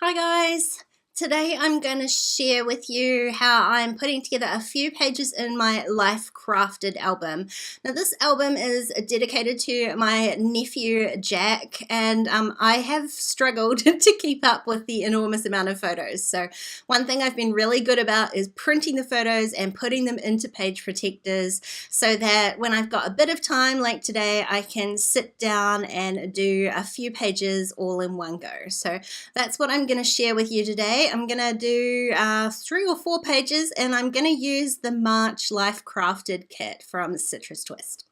Hi guys! Today I'm going to share with you how I'm putting together a few pages in my Life Crafted album. Now this album is dedicated to my nephew Jack, and I have struggled to keep up with the enormous amount of photos. So one thing I've been really good about is printing the photos and putting them into page protectors so that when I've got a bit of time like today I can sit down and do a few pages all in one go. So that's what I'm going to share with you today. I'm going to do 3 or 4 pages, and I'm going to use the March Life Crafted kit from Citrus Twist.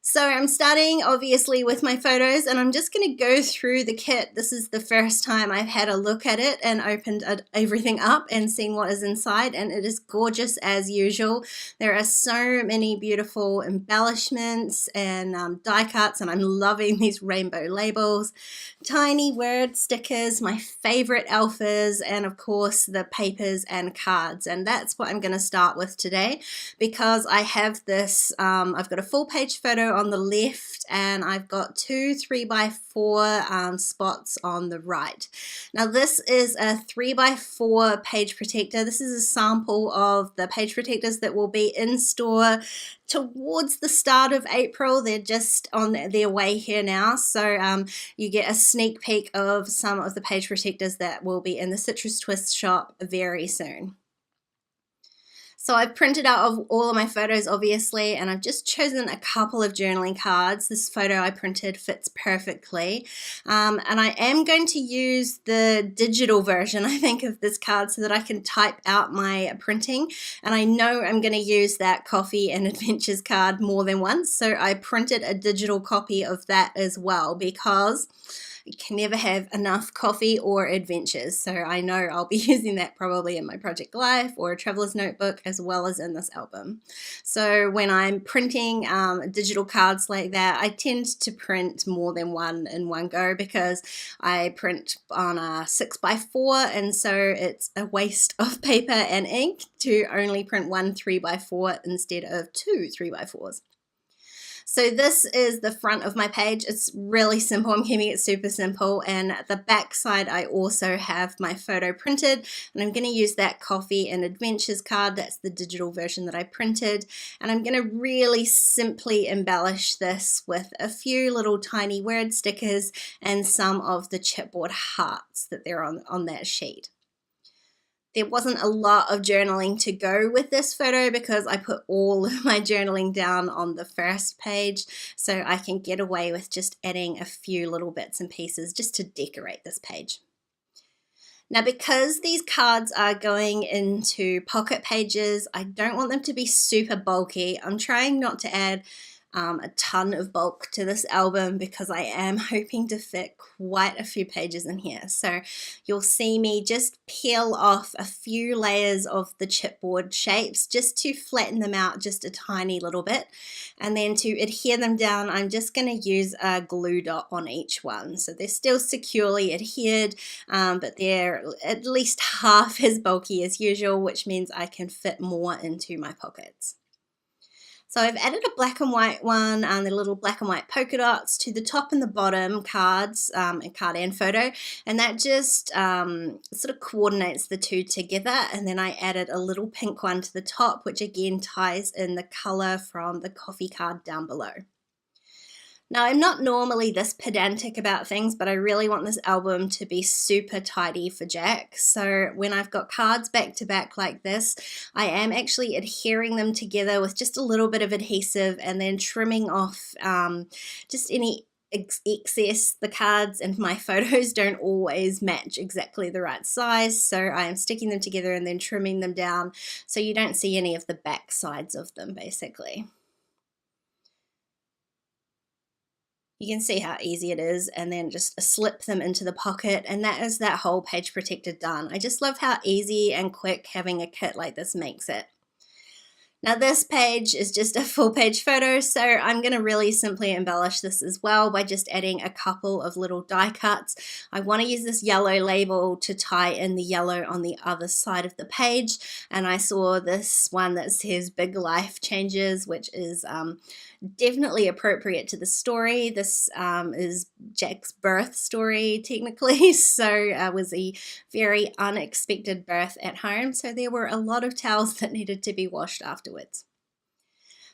So I'm starting obviously with my photos, and I'm just going to go through the kit. This is the first time I've had a look at it and opened everything up and seen what is inside, and it is gorgeous as usual. There are so many beautiful embellishments and die cuts, and I'm loving these rainbow labels, tiny word stickers, my favorite alphas, and of course the papers and cards. And that's what I'm going to start with today, because I have this, I've got a full page photo on the left, and I've got 2 3x4 spots on the right. Now this is a 3x4 page protector. This is a sample of the page protectors that will be in store towards the start of April. They're just on their way here now, so you get a sneak peek of some of the page protectors that will be in the Citrus Twist shop very soon. So I've printed out all of my photos obviously, and I've just chosen a couple of journaling cards. This photo I printed fits perfectly, and I am going to use the digital version, I think, of this card so that I can type out my printing, and I know I'm going to use that Coffee and Adventures card more than once, so I printed a digital copy of that as well, because you can never have enough coffee or adventures. So I know I'll be using that probably in my project life or a traveler's notebook, as well as in this album. So when I'm printing digital cards like that, I tend to print more than one in one go, because I print on a 6x4, and so it's a waste of paper and ink to only print one 3x4 instead of 2 3x4s. So this is the front of my page. It's really simple. I'm keeping it super simple. And at the back side, I also have my photo printed, and I'm going to use that Coffee and Adventures card. That's the digital version that I printed. And I'm going to really simply embellish this with a few little tiny word stickers and some of the chipboard hearts that they're on that sheet. There wasn't a lot of journaling to go with this photo, because I put all of my journaling down on the first page, so I can get away with just adding a few little bits and pieces just to decorate this page. Now, because these cards are going into pocket pages, I don't want them to be super bulky. I'm trying not to add a ton of bulk to this album, because I am hoping to fit quite a few pages in here. So you'll see me just peel off a few layers of the chipboard shapes just to flatten them out just a tiny little bit, and then to adhere them down I'm just going to use a glue dot on each one, so they're still securely adhered, but they're at least half as bulky as usual, which means I can fit more into my pockets. So I've added a black and white one, and the little black and white polka dots to the top and the bottom cards, and card and photo, and that just sort of coordinates the two together. And then I added a little pink one to the top, which again ties in the color from the coffee card down below. Now, I'm not normally this pedantic about things, but I really want this album to be super tidy for Jack. So when I've got cards back to back like this, I am actually adhering them together with just a little bit of adhesive, and then trimming off just any excess. The cards and my photos don't always match exactly the right size, so I am sticking them together and then trimming them down so you don't see any of the back sides of them, basically. You can see how easy it is, and then just slip them into the pocket, and that is that whole page protector done. I just love how easy and quick having a kit like this makes it. Now this page is just a full page photo, so I'm going to really simply embellish this as well by just adding a couple of little die cuts. I want to use this yellow label to tie in the yellow on the other side of the page, and I saw this one that says Big Life Changes, which is definitely appropriate to the story. This is Jack's birth story technically, so it was a very unexpected birth at home, so there were a lot of towels that needed to be washed afterwards.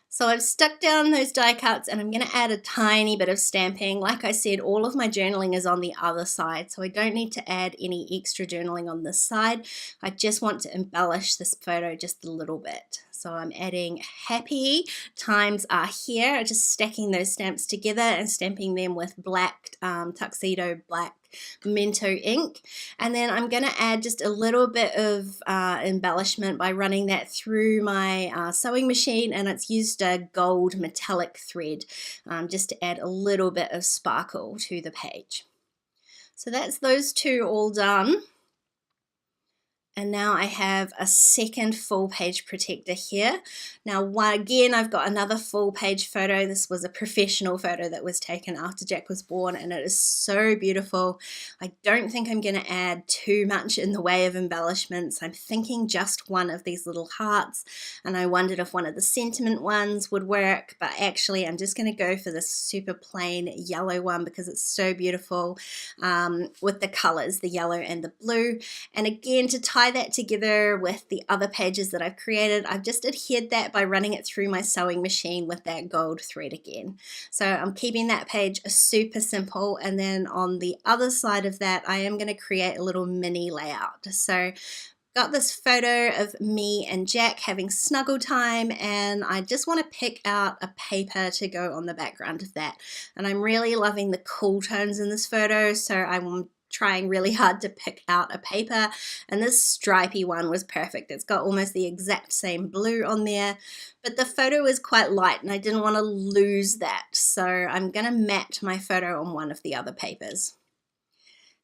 So I've stuck down those die cuts and I'm going to add a tiny bit of stamping. Like I said, all of my journaling is on the other side, so I don't need to add any extra journaling on this side. I just want to embellish this photo just a little bit. So I'm adding happy times are here, just stacking those stamps together and stamping them with black tuxedo black Mento ink, and then I'm going to add just a little bit of embellishment by running that through my sewing machine, and it's used a gold metallic thread just to add a little bit of sparkle to the page. So that's those two all done. And now I have a second full page protector here. Now, again, I've got another full page photo. This was a professional photo that was taken after Jack was born, and it is so beautiful. I don't think I'm going to add too much in the way of embellishments. I'm thinking just one of these little hearts, and I wondered if one of the sentiment ones would work, but actually I'm just going to go for this super plain yellow one because it's so beautiful with the colors, the yellow and the blue. And again, to tie that together with the other pages that I've created, I've just adhered that by running it through my sewing machine with that gold thread again. So I'm keeping that page super simple, and then on the other side of that I am going to create a little mini layout. So got this photo of me and Jack having snuggle time, and I just want to pick out a paper to go on the background of that, and I'm really loving the cool tones in this photo, so I'm trying really hard to pick out a paper, and this stripy one was perfect. It's got almost the exact same blue on there, but the photo is quite light and I didn't want to lose that, so I'm going to mat my photo on one of the other papers.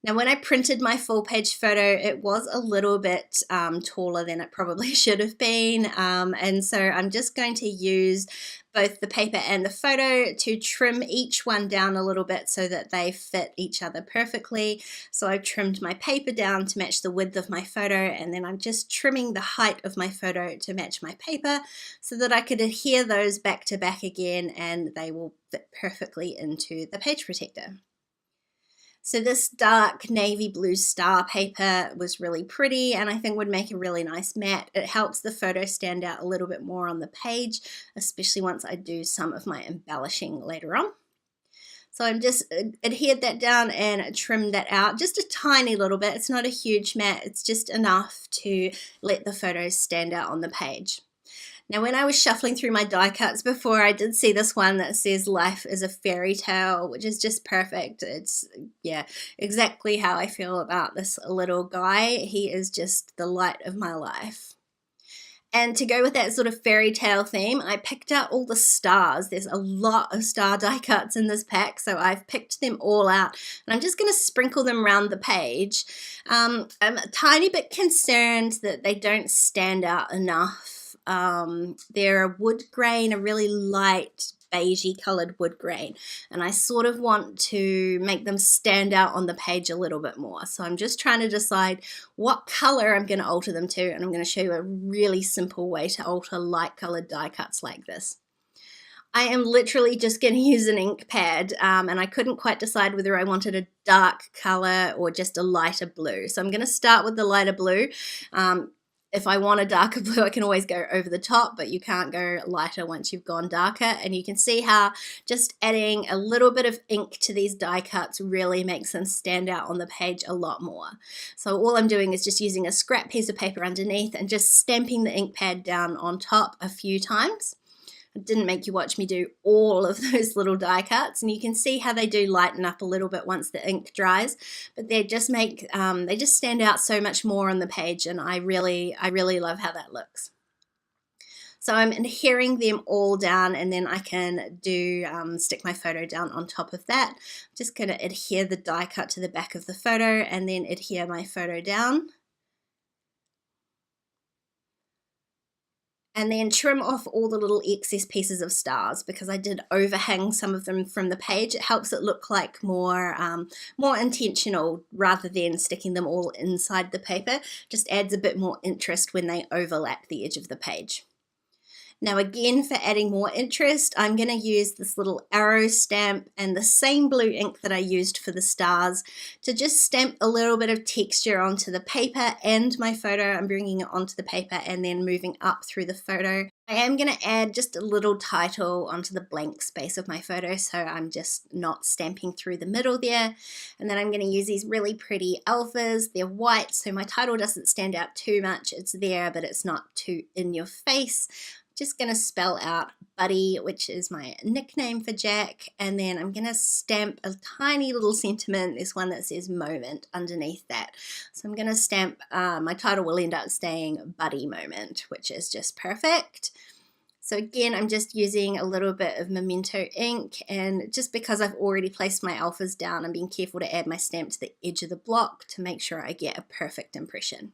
Now, when I printed my full page photo, it was a little bit taller than it probably should have been, and so I'm just going to use both the paper and the photo to trim each one down a little bit so that they fit each other perfectly. So I've trimmed my paper down to match the width of my photo, and then I'm just trimming the height of my photo to match my paper so that I could adhere those back to back again and they will fit perfectly into the page protector. So this dark navy blue star paper was really pretty and I think would make a really nice mat. It helps the photo stand out a little bit more on the page, especially once I do some of my embellishing later on. So I'm just adhered that down and trimmed that out just a tiny little bit. It's not a huge mat, it's just enough to let the photos stand out on the page. Now, when I was shuffling through my die cuts before, I did see this one that says life is a fairy tale, which is just perfect. It's, yeah, exactly how I feel about this little guy. He is just the light of my life. And to go with that sort of fairy tale theme, I picked out all the stars. There's a lot of star die cuts in this pack, so I've picked them all out. And I'm just going to sprinkle them around the page. I'm a tiny bit concerned that they don't stand out enough. They're a wood grain, a really light beigey colored wood grain, and I sort of want to make them stand out on the page a little bit more. So I'm just trying to decide what color I'm going to alter them to, and I'm going to show you a really simple way to alter light colored die cuts like this. I am literally just going to use an ink pad, and I couldn't quite decide whether I wanted a dark color or just a lighter blue. So I'm going to start with the lighter blue. If I want a darker blue, I can always go over the top, but you can't go lighter once you've gone darker. And you can see how just adding a little bit of ink to these die cuts really makes them stand out on the page a lot more. So all I'm doing is just using a scrap piece of paper underneath and just stamping the ink pad down on top a few times. I didn't make you watch me do all of those little die cuts, and you can see how they do lighten up a little bit once the ink dries, but they just make they just stand out so much more on the page, and I really love how that looks. So I'm adhering them all down, and then I can do stick my photo down on top of that. I'm just going to adhere the die cut to the back of the photo and then adhere my photo down. And then trim off all the little excess pieces of stars, because I did overhang some of them from the page. It helps it look like more intentional rather than sticking them all inside the paper. Just adds a bit more interest when they overlap the edge of the page. Now again, for adding more interest, I'm going to use this little arrow stamp and the same blue ink that I used for the stars to just stamp a little bit of texture onto the paper and my photo. I'm bringing it onto the paper and then moving up through the photo. I am going to add just a little title onto the blank space of my photo, so I'm just not stamping through the middle there. And then I'm going to use these really pretty alphas. They're white, so my title doesn't stand out too much. It's there, but it's not too in your face. Just going to spell out Buddy, which is my nickname for Jack, and then I'm going to stamp a tiny little sentiment. There's one that says moment underneath that. So I'm going to stamp, my title will end up staying Buddy Moment, which is just perfect. So again, I'm just using a little bit of Memento ink, and just because I've already placed my alphas down, I'm being careful to add my stamp to the edge of the block to make sure I get a perfect impression.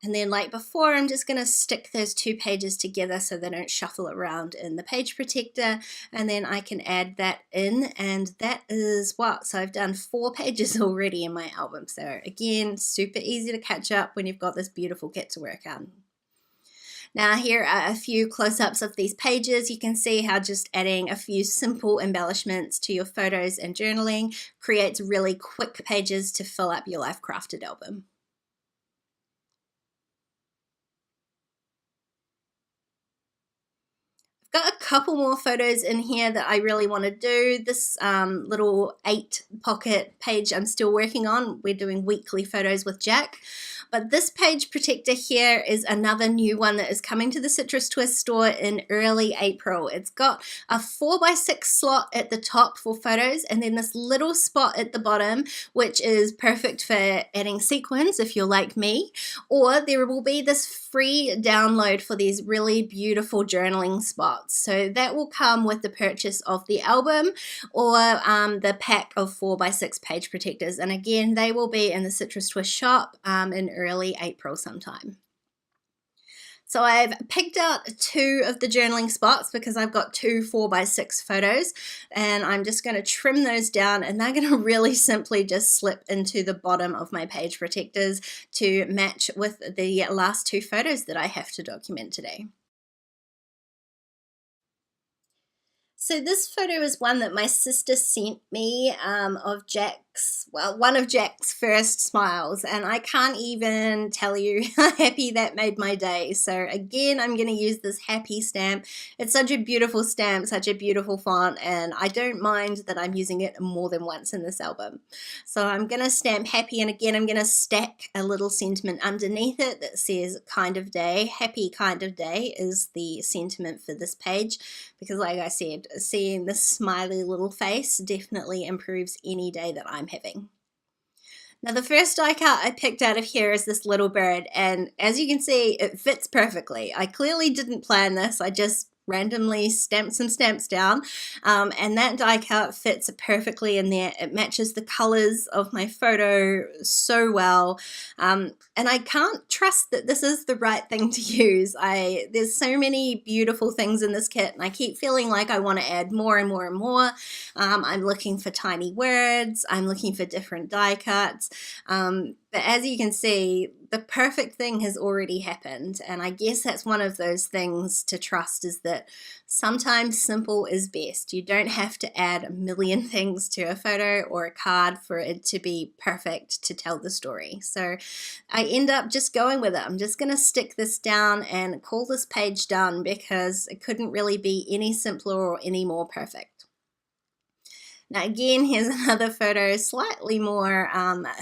And then like before, I'm just going to stick those two pages together so they don't shuffle around in the page protector, and then I can add that in, and that is what? So I've done 4 pages already in my album. So again, super easy to catch up when you've got this beautiful kit to work on. Now here are a few close-ups of these pages. You can see how just adding a few simple embellishments to your photos and journaling creates really quick pages to fill up your Life Crafted album. Got a couple more photos in here that I really want to do. This little 8 pocket page I'm still working on. We're doing weekly photos with Jack. But this page protector here is another new one that is coming to the Citrus Twist store in early April. It's got a 4x6 slot at the top for photos, and then this little spot at the bottom, which is perfect for adding sequins if you're like me. Or there will be this free download for these really beautiful journaling spots. So that will come with the purchase of the album or the pack of 4x6 page protectors. And again, they will be in the Citrus Twist shop in early April sometime. So I've picked out 2 of the journaling spots because I've got 2 4x6 photos, and I'm just going to trim those down, and they're going to really simply just slip into the bottom of my page protectors to match with the last 2 photos that I have to document today. So this photo is one that my sister sent me of Jack's, well, one of Jack's first smiles, and I can't even tell you how happy that made my day. So again, I'm going to use this happy stamp. It's such a beautiful stamp, such a beautiful font, and I don't mind that I'm using it more than once in this album. So I'm going to stamp happy, and again, I'm going to stack a little sentiment underneath it that says kind of day. Happy kind of day is the sentiment for this page, because like I said, seeing this smiley little face definitely improves any day that I'm having. Now the first die cut I picked out of here is this little bird, and as you can see, it fits perfectly. I clearly didn't plan this, I just randomly stamped some stamps down, and that die cut fits perfectly in there. It matches the colors of my photo so well, and I can't trust that this is the right thing to use. There's so many beautiful things in this kit, and I keep feeling like I want to add more and more and more. I'm looking for tiny words, I'm looking for different die cuts, but as you can see, the perfect thing has already happened, and I guess that's one of those things to trust, is that sometimes simple is best. You don't have to add a million things to a photo or a card for it to be perfect to tell the story. So I end up just going with it. I'm just going to stick this down and call this page done, because it couldn't really be any simpler or any more perfect. Now again, here's another photo, slightly more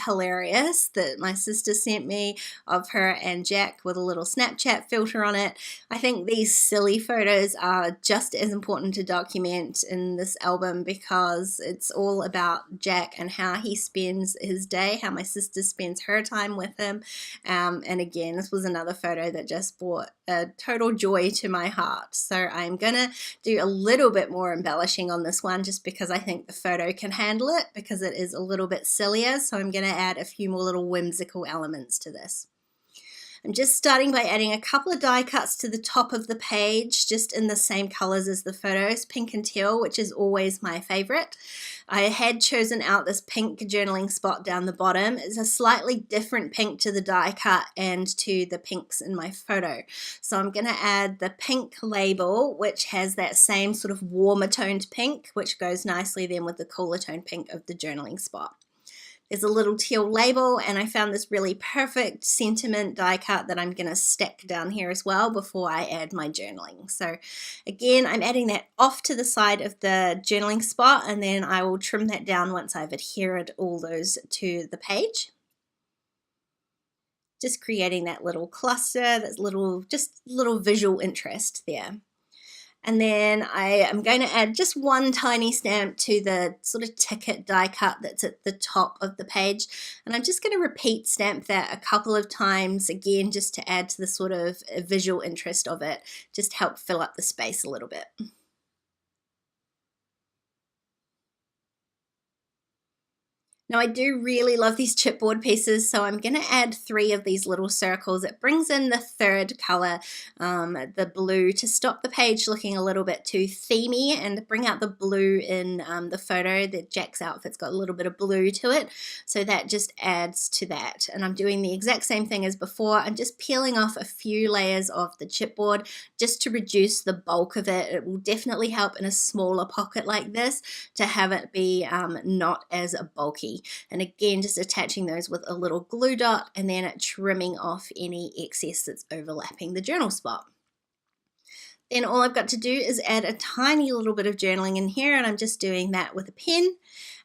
hilarious, that my sister sent me of her and Jack with a little Snapchat filter on it. I think these silly photos are just as important to document in this album, because it's all about Jack and how he spends his day, how my sister spends her time with him. And again, this was another photo that just brought a total joy to my heart. So I'm gonna do a little bit more embellishing on this one, just because I think the photo can handle it, because it is a little bit sillier. So I'm going to add a few more little whimsical elements to this. I'm just starting by adding a couple of die cuts to the top of the page, just in the same colors as the photos, pink and teal, which is always my favorite. I had chosen out this pink journaling spot down the bottom. It's a slightly different pink to the die cut and to the pinks in my photo. So I'm going to add the pink label, which has that same sort of warmer toned pink, which goes nicely then with the cooler toned pink of the journaling spot. There's a little teal label, and I found this really perfect sentiment die cut that I'm going to stick down here as well before I add my journaling. So again, I'm adding that off to the side of the journaling spot, and then I will trim that down once I've adhered all those to the page. Just creating that little cluster, that just little visual interest there. And then I am going to add just one tiny stamp to the sort of ticket die cut that's at the top of the page. And I'm just going to repeat stamp that a couple of times, again, just to add to the sort of visual interest of it, just help fill up the space a little bit. Now I do really love these chipboard pieces, so I'm going to add 3 of these little circles. It brings in the third color, the blue, to stop the page looking a little bit too themey and bring out the blue in the photo. That Jack's outfit's got a little bit of blue to it, so that just adds to that. And I'm doing the exact same thing as before. I'm just peeling off a few layers of the chipboard just to reduce the bulk of it. It will definitely help in a smaller pocket like this to have it be not as bulky. And again, just attaching those with a little glue dot and then trimming off any excess that's overlapping the journal spot. Then all I've got to do is add a tiny little bit of journaling in here, and I'm just doing that with a pen.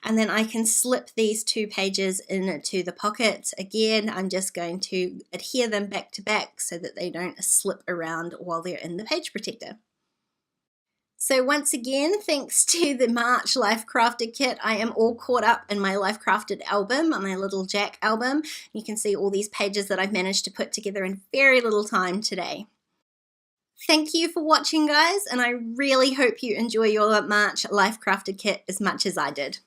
And then I can slip these 2 pages into the pockets. Again, I'm just going to adhere them back to back so that they don't slip around while they're in the page protector. So once again, thanks to the March Life Crafted kit, I am all caught up in my Life Crafted album, my little Jack album. You can see all these pages that I've managed to put together in very little time today. Thank you for watching, guys, and I really hope you enjoy your March Life Crafted kit as much as I did.